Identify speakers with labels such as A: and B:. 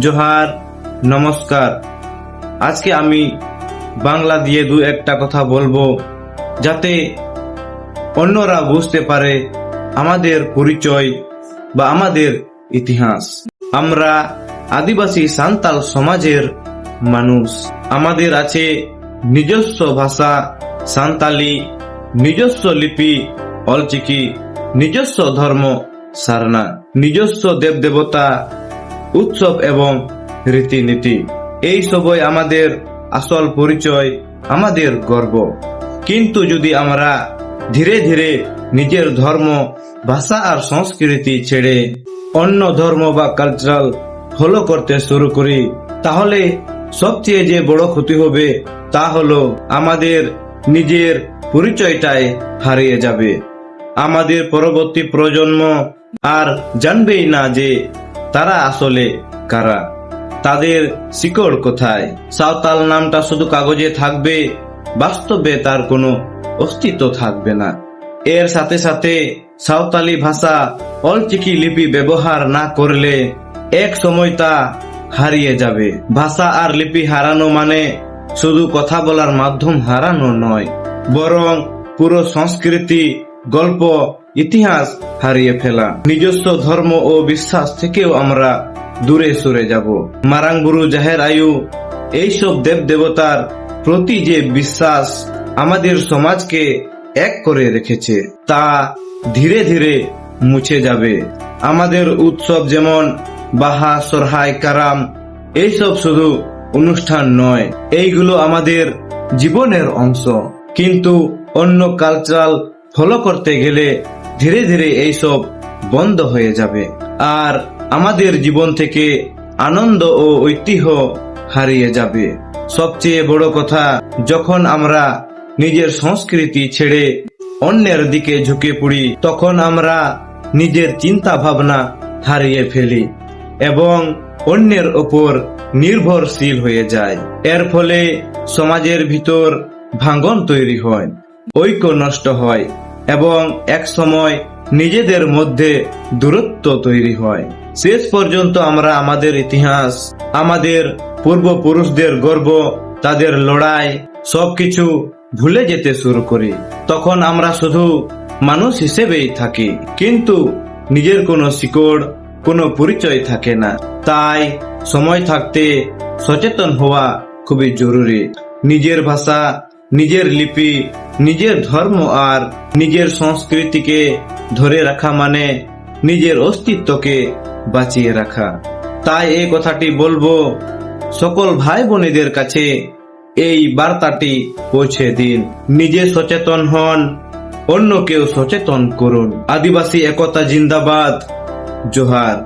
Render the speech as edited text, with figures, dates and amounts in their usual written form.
A: জোহার, নমস্কার। আজকে আমি বাংলা দিয়ে দু একটা কথা বলবো, যাতে অন্যরা বুঝতে পারে আমাদের পরিচয় বা আমাদের ইতিহাস। আমরা আদিবাসী সান্তাল সমাজের মানুষ। আমাদের আছে নিজস্ব ভাষা সান্তালি, নিজস্ব লিপি অলচিকি, নিজস্ব ধর্ম সারনা, নিজস্ব দেবদেবতা, উৎসব এবং রীতিনীতি। এই সবই আমাদের আসল পরিচয়, আমাদের গর্ব। কিন্তু যদি আমরা ধীরে ধীরে নিজের ধর্ম, ভাষা আর সংস্কৃতি ছেড়ে অন্য ধর্ম বা কালচারাল ফলো করতে শুরু করি, তাহলে সবচেয়ে যে বড় ক্ষতি হবে তা হলো আমাদের নিজের পরিচয়টাই হারিয়ে যাবে। আমাদের পরবর্তী প্রজন্ম আর জানবেই না যে তারা আসলে কারা, তাদের শিকড় কোথায়। সাঁওতাল নামটা শুধু কাগজে থাকবে, বাস্তবে তার কোনো অস্তিত্ব থাকবে না। এর সাথে সাথে সাঁওতালি ভাষা অলচিকি লিপি ব্যবহার না করলে এক সময় তা হারিয়ে যাবে। ভাষা আর লিপি হারানো মানে শুধু কথা বলার মাধ্যম হারানো নয়, বরং পুরো সংস্কৃতি, গল্প, ইতিহাস হারিয়ে ফেলা। নিজস্ব ধর্ম ও বিশ্বাস থেকেও আমরা দূরে সরে যাব। মারাংবুরু, জাহের আয়ু, এইসব দেব দেবতার প্রতি যে বিশ্বাস আমাদের সমাজকে এক করে রেখেছে, তা ধীরে ধীরে মুছে যাবে। আমাদের উৎসব যেমন বাহা, সরহাই, কারাম, এইসব শুধু অনুষ্ঠান নয়, এইগুলো আমাদের জীবনের অংশ। কিন্তু অন্য কালচারাল ফলো করতে গেলে ধীরে ধীরে এইসব বন্ধ হয়ে যাবে, আর আমাদের জীবন থেকে আনন্দ ও ঐতিহ্য হারিয়ে যাবে। সবচেয়ে বড় কথা, যখন আমরা নিজের সংস্কৃতি ছেড়ে অন্যের দিকে ঝুঁকে পড়ি, তখন আমরা নিজের চিন্তা ভাবনা হারিয়ে ফেলি এবং অন্যের ওপর নির্ভরশীল হয়ে যায়। এর ফলে সমাজের ভিতর ভাঙন তৈরি হয়, ঐক্য নষ্ট হয় এবং এক সময় নিজেদের মধ্যে দূরত্ব তৈরি হয়। শেষ পর্যন্ত আমরা আমাদের ইতিহাস, আমাদের পূর্বপুরুষদের গর্ব, তাদের লড়াই, সবকিছু ভুলে যেতে শুরু করি। তখন আমরা শুধু মানুষ হিসেবেই থাকি, কিন্তু নিজের কোনো শিকড়, কোনো পরিচয় থাকে না। তাই সময় থাকতে সচেতন হওয়া খুবই জরুরি। নিজের ভাষা, নিজের লিপি, নিজের ধর্ম আর নিজের সংস্কৃতিকে ধরে রাখা মানে নিজের অস্তিত্বকে বাঁচিয়ে রাখা। তাই এই কথাটি বলবো, সকল ভাই বোনেদের কাছে এই বার্তাটি পৌঁছে দিন। নিজে সচেতন হন, অন্যকেও সচেতন করুন। আদিবাসী একতা জিন্দাবাদ। জোহার।